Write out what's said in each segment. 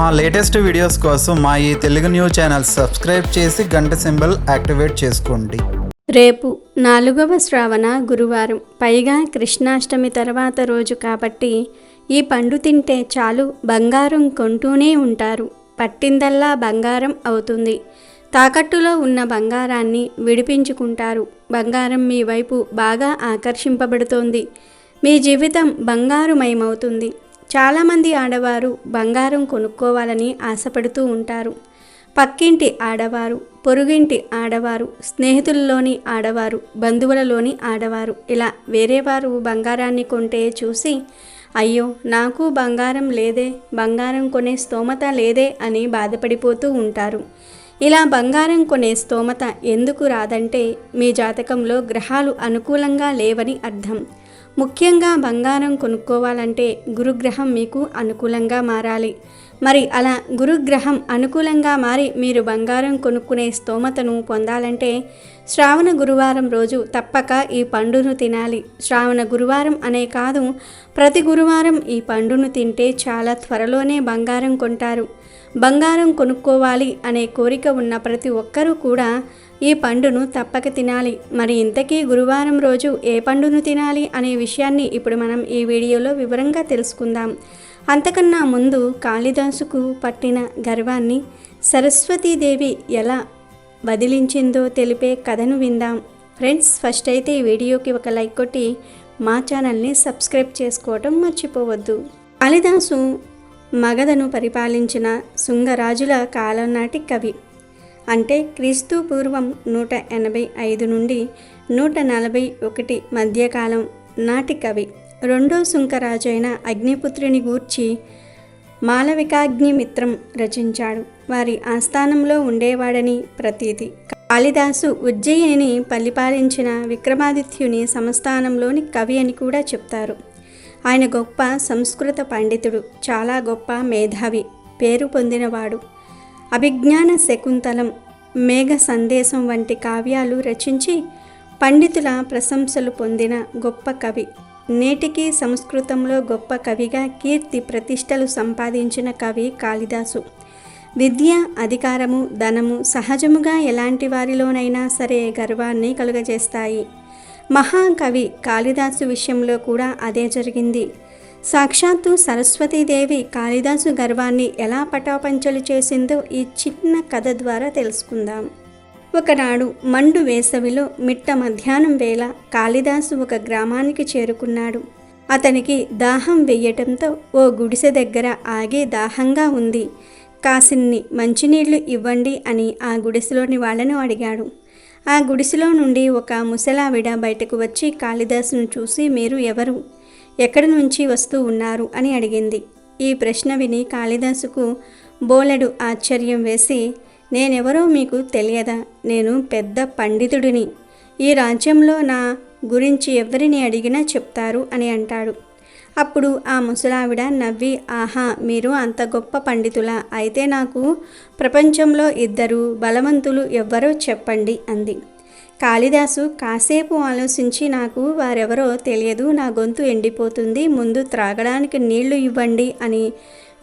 మా latest videos కోసం మా ఈ తెలుగు న్యూస్ ఛానల్ సబ్స్క్రైబ్ చేసి గంట సింబల్ యాక్టివేట్ చేసుకోండి. రేపు 4వ శ్రావణ గురువారం, పైగా కృష్ణాష్టమి తర్వాత రోజు కాబట్టి ఈ పండు తింటే చాలు బంగారం కొంటూనే ఉంటారు. పట్టిందల్లా బంగారం అవుతుంది. తాకట్టులో ఉన్న బంగారాన్ని విడిపించుకుంటారు. బంగారం మీ వైపు బాగా ఆకర్షింపబడుతోంది. మీ జీవితం బంగారుమయమవుతుంది. చాలామంది ఆడవారు బంగారం కొనుక్కోవాలని ఆశపడుతూ ఉంటారు. పక్కింటి ఆడవారు, పొరుగింటి ఆడవారు, స్నేహితుల్లోని ఆడవారు, బంధువులలోని ఆడవారు, ఇలా వేరేవారు బంగారాన్ని కొంటే చూసి అయ్యో నాకు బంగారం లేదే, బంగారం కొనే స్తోమత లేదే అని బాధపడిపోతూ ఉంటారు. ఇలా బంగారం కొనే స్తోమత ఎందుకు రాదంటే మీ జాతకంలో గ్రహాలు అనుకూలంగా లేవని అర్థం. ముఖ్యంగా బంగారం కొనుక్కోవాలంటే గురుగ్రహం మీకు అనుకూలంగా మారాలి. మరి అలా గురుగ్రహం అనుకూలంగా మారి మీరు బంగారం కొనుక్కునే స్తోమతను పొందాలంటే శ్రావణ గురువారం రోజు తప్పక ఈ పండును తినాలి. శ్రావణ గురువారం అనే కాదు, ప్రతి గురువారం ఈ పండును తింటే చాలా త్వరలోనే బంగారం కొంటారు. బంగారం కొనుక్కోవాలి అనే కోరిక ఉన్న ప్రతి ఒక్కరూ కూడా ఈ పండును తప్పక తినాలి. మరి ఇంతకీ గురువారం రోజు ఏ పండును తినాలి అనే విషయాన్ని ఇప్పుడు మనం ఈ వీడియోలో వివరంగా తెలుసుకుందాం. అంతకన్నా ముందు కాళిదాసుకు పట్టిన గర్వాన్ని సరస్వతీదేవి ఎలా వదిలించిందో తెలిపే కథను విందాం. ఫ్రెండ్స్, ఫస్ట్ అయితే ఈ వీడియోకి ఒక లైక్ కొట్టి మా ఛానల్ని సబ్స్క్రైబ్ చేసుకోవటం మర్చిపోవద్దు. కాళిదాసు మగధను పరిపాలించిన శుంగరాజుల కాలం నాటి కవి. అంటే క్రీస్తు పూర్వం 185 నుండి 141 మధ్యకాలం నాటి కవి. రెండో శుంకరాజైన అగ్నిపుత్రుని గూర్చి మాళవికాగ్నిమిత్రం రచించాడు. వారి ఆస్థానంలో ఉండేవాడని ప్రతీతి. కాళిదాసు ఉజ్జయినిని పరిపాలించిన విక్రమాదిత్యుని సంస్థానంలోని కవి అని కూడా చెప్తారు. ఆయన గొప్ప సంస్కృత పండితుడు, చాలా గొప్ప మేధావి, పేరు పొందినవాడు. అభిజ్ఞాన శకుంతలం, మేఘ సందేశం వంటి కావ్యాలు రచించి పండితుల ప్రశంసలు పొందిన గొప్ప కవి. నేటికి సంస్కృతంలో గొప్ప కవిగా కీర్తి ప్రతిష్టలు సంపాదించిన కవి కాళిదాసు. విద్య, అధికారము, ధనము సహజముగా ఎలాంటి వారిలోనైనా సరే గర్వాన్ని కలుగజేస్తాయి. మహాకవి కాళిదాసు విషయంలో కూడా అదే జరిగింది. సాక్షాత్తు సరస్వతీదేవి కాళిదాసు గర్వాన్ని ఎలా పటాపంచలు చేసిందో ఈ చిన్న కథ ద్వారా తెలుసుకుందాం. ఒకనాడు మండు వేసవిలో మిట్ట మధ్యాహ్నం వేళ కాళిదాసు ఒక గ్రామానికి చేరుకున్నాడు. అతనికి దాహం వెయ్యటంతో ఓ గుడిసె దగ్గర ఆగి దాహంగా ఉంది, కాసిన్ని మంచినీళ్లు ఇవ్వండి అని ఆ గుడిసెలోని వాళ్ళను అడిగాడు. ఆ గుడిసెలో నుండి ఒక ముసలావిడ బయటకు వచ్చి కాళిదాసును చూసి మీరు ఎవరు, ఎక్కడి నుంచి వస్తూ ఉన్నారు అని అడిగింది. ఈ ప్రశ్న విని కాళిదాసుకు బోలెడు ఆశ్చర్యం వేసి, నేనెవరో మీకు తెలియదా? నేను పెద్ద పండితుడిని. ఈ రాజ్యంలో నా గురించి ఎవరిని అడిగినా చెప్తారు అని అంటాడు. అప్పుడు ఆ ముసలావిడ నవ్వి, ఆహా, మీరు అంత గొప్ప పండితులా? అయితే నాకు ప్రపంచంలో 2 బలవంతులు ఎవ్వరో చెప్పండి అంది. కాళిదాసు కాసేపు ఆలోచించి, నాకు వారెవరో తెలియదు, నా గొంతు ఎండిపోతుంది, ముందు త్రాగడానికి నీళ్లు ఇవ్వండి అని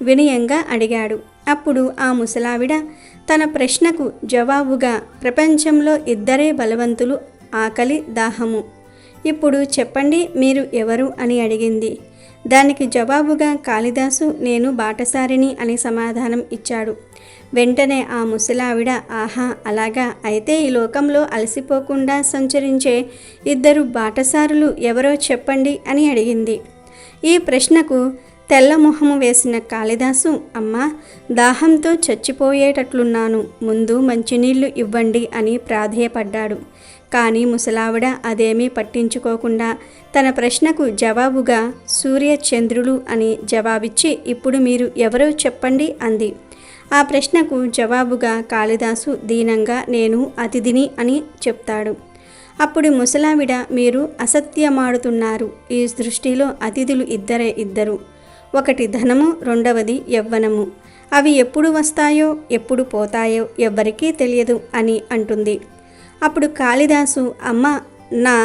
వినయంగా అడిగాడు. అప్పుడు ఆ ముసలావిడ తన ప్రశ్నకు జవాబుగా, ప్రపంచంలో 2 బలవంతులు, ఆకలి, దాహము. ఇప్పుడు చెప్పండి మీరు ఎవరు అని అడిగింది. దానికి జవాబుగా కాళిదాసు నేను బాటసారిని అని సమాధానం ఇచ్చాడు. వెంటనే ఆ ముసలావిడ, ఆహా అలాగా, అయితే ఈ లోకంలో అలసిపోకుండా సంచరించే 2 బాటసారులు ఎవరో చెప్పండి అని అడిగింది. ఈ ప్రశ్నకు తెల్లమొహము వేసిన కాళిదాసు, అమ్మా, దాహంతో చచ్చిపోయేటట్లున్నాను, ముందు మంచినీళ్లు ఇవ్వండి అని ప్రాధేయపడ్డాడు. కానీ ముసలావిడ అదేమీ పట్టించుకోకుండా తన ప్రశ్నకు జవాబుగా సూర్య చంద్రులు అని జవాబిచ్చి, ఇప్పుడు మీరు ఎవరో చెప్పండి అంది. ఆ ప్రశ్నకు జవాబుగా కాళిదాసు దీనంగా నేను అతిథిని అని చెప్తాడు. అప్పుడు ముసలావిడ, మీరు అసత్యమాడుతున్నారు. ఈ సృష్టిలో అతిథులు ఇద్దరు. ఒకటి ధనము, రెండవది యవ్వనము. అవి ఎప్పుడు వస్తాయో ఎప్పుడు పోతాయో ఎవ్వరికీ తెలియదు అని అంటుంది. అప్పుడు కాళిదాసు, అమ్మ, నా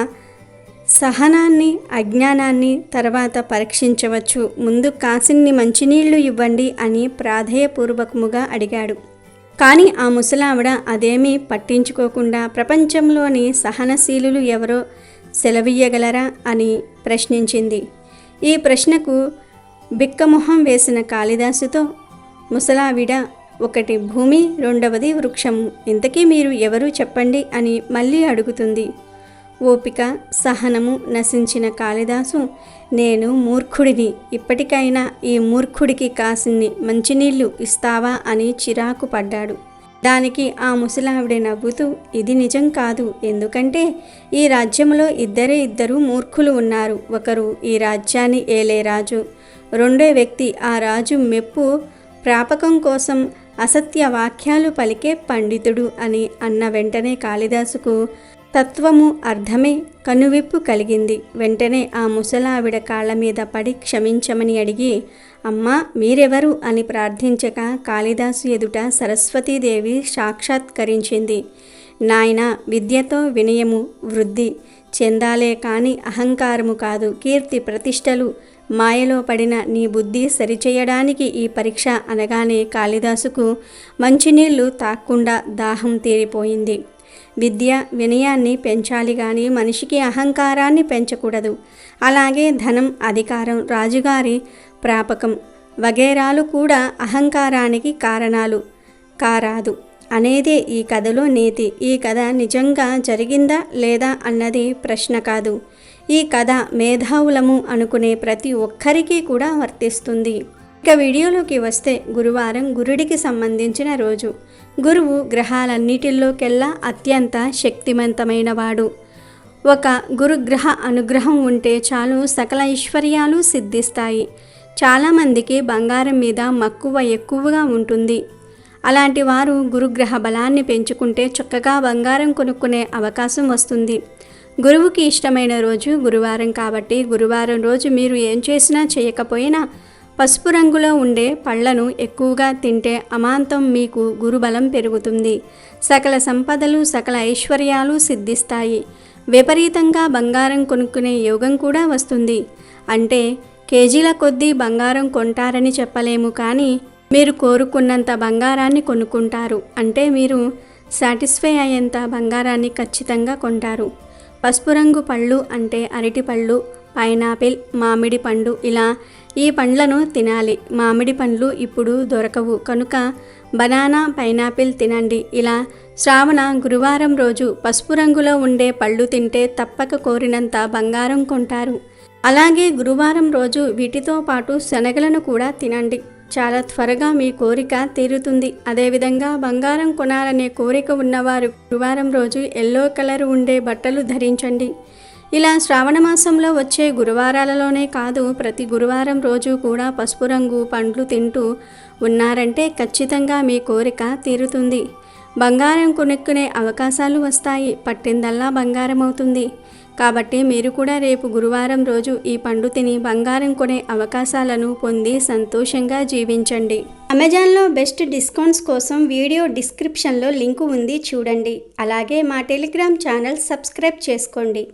సహనాన్ని, అజ్ఞానాన్ని తర్వాత పరీక్షించవచ్చు. ముందు కాసిన్ని మంచినీళ్లు ఇవ్వండి అని ప్రాధేయపూర్వకముగా అడిగాడు. కానీ ఆ ముసలావిడ అదేమీ పట్టించుకోకుండా ప్రపంచంలోని సహనశీలులు ఎవరో సెలవియ్యగలరా అని ప్రశ్నించింది. ఈ ప్రశ్నకు బిక్కమొహం వేసిన కాళిదాసుతో ముసలావిడ ఒకటి భూమి, రెండవది వృక్షము, ఇంతకీ మీరు ఎవరు చెప్పండి అని మళ్ళీ అడుగుతుంది. ఓపిక, సహనము నశించిన కాళిదాసు, నేను మూర్ఖుడిని, ఇప్పటికైనా ఈ మూర్ఖుడికి కాసిన్ని మంచినీళ్లు ఇస్తావా అని చిరాకు పడ్డాడు. దానికి ఆ ముసలావిడ నవ్వుతూ, ఇది నిజం కాదు, ఎందుకంటే ఈ రాజ్యంలో ఇద్దరు మూర్ఖులు ఉన్నారు. ఒకరు ఈ రాజ్యాన్ని ఏలే రాజు, రెండో వ్యక్తి ఆ రాజు మెప్పు ప్రాపకం కోసం అసత్య వాక్యాలు పలికే పండితుడు అని అన్న వెంటనే కాళిదాసుకు తత్వము అర్థమే కనువిప్పు కలిగింది. వెంటనే ఆ ముసలావిడ కాళ్ళ మీద పడి క్షమించమని అడిగి, అమ్మా మీరెవరు అని ప్రార్థించక కాళిదాసు ఎదుట సరస్వతీదేవి సాక్షాత్కరించింది. నాయనా, విద్యతో వినయము వృద్ధి చెందాలే కాని అహంకారము కాదు. కీర్తి ప్రతిష్టలు మాయలో పడిన నీ బుద్ధి సరిచేయడానికి ఈ పరీక్ష అనగానే కాళిదాసుకు మంచినీళ్లు తాక్కుండా దాహం తీరిపోయింది. విద్య వినయాన్ని పెంచాలి కానీ మనిషికి అహంకారాన్ని పెంచకూడదు. అలాగే ధనం, అధికారం, రాజుగారి ప్రాపకం వగైరాలు కూడా అహంకారానికి కారణాలు కారాదు అనేదే ఈ కథలో నీతి. ఈ కథ నిజంగా జరిగిందా లేదా అన్నది ప్రశ్న కాదు. ఈ కథ మేధావులము అనుకునే ప్రతి ఒక్కరికి కూడా వర్తిస్తుంది. ఇక వీడియోలోకి వస్తే, గురువారం గురుడికి సంబంధించిన రోజు. గురువు గ్రహాలన్నిటిలోకెల్లా అత్యంత శక్తివంతమైన వాడు. ఒక గురుగ్రహ అనుగ్రహం ఉంటే చాలు సకల ఐశ్వర్యాలు సిద్ధిస్తాయి. చాలామందికి బంగారం మీద మక్కువ ఎక్కువగా ఉంటుంది. అలాంటి వారు గురుగ్రహ బలాన్ని పెంచుకుంటే చక్కగా బంగారం కొనుక్కునే అవకాశం వస్తుంది. గురువుకి ఇష్టమైన రోజు గురువారం కాబట్టి గురువారం రోజు మీరు ఏం చేసినా చేయకపోయినా పసుపు రంగులో ఉండే పళ్లను ఎక్కువగా తింటే అమాంతం మీకు గురుబలం పెరుగుతుంది. సకల సంపదలు, సకల ఐశ్వర్యాలు సిద్ధిస్తాయి. విపరీతంగా బంగారం కొనుక్కునే యోగం కూడా వస్తుంది. అంటే కేజీల కొద్దీ బంగారం కొంటారని చెప్పలేము, కానీ మీరు కోరుకున్నంత బంగారాన్ని కొనుక్కుంటారు. అంటే మీరు సాటిస్ఫై అయ్యేంత బంగారాన్ని ఖచ్చితంగా కొంటారు. పసుపు రంగు పళ్ళు అంటే అరటి పళ్ళు, పైనాపిల్, మామిడి పండు. ఇలా ఈ పండ్లను తినాలి. మామిడి పండ్లు ఇప్పుడు దొరకవు కనుక బనానా, పైనాపిల్ తినండి. ఇలా శ్రావణ గురువారం రోజు పసుపు రంగులో ఉండే పళ్ళు తింటే తప్పక కోరినంత బంగారం కొంటారు. అలాగే గురువారం రోజు వీటితో పాటు శనగలను కూడా తినండి. చాలా త్వరగా మీ కోరిక తీరుతుంది. అదేవిధంగా బంగారం కొనాలనే కోరిక ఉన్నవారు గురువారం రోజు ఎల్లో కలర్ ఉండే బట్టలు ధరించండి. ఇలా శ్రావణ మాసంలో వచ్చే గురువారాలలోనే కాదు, ప్రతి గురువారం రోజు కూడా పసుపు రంగు పండ్లు తింటూ ఉన్నారంటే ఖచ్చితంగా మీ కోరిక తీరుతుంది. బంగారం కొనుక్కునే అవకాశాలు వస్తాయి. పట్టిందల్లా బంగారం అవుతుంది. కాబట్టి మీరు కూడా రేపు గురువారం రోజు ఈ పండు తిని బంగారం కొనే అవకాశాలను పొంది సంతోషంగా జీవించండి. అమెజాన్లో బెస్ట్ డిస్కౌంట్స్ కోసం వీడియో డిస్క్రిప్షన్లో లింకు ఉంది, చూడండి. అలాగే మా టెలిగ్రామ్ ఛానల్ సబ్స్క్రైబ్ చేసుకోండి.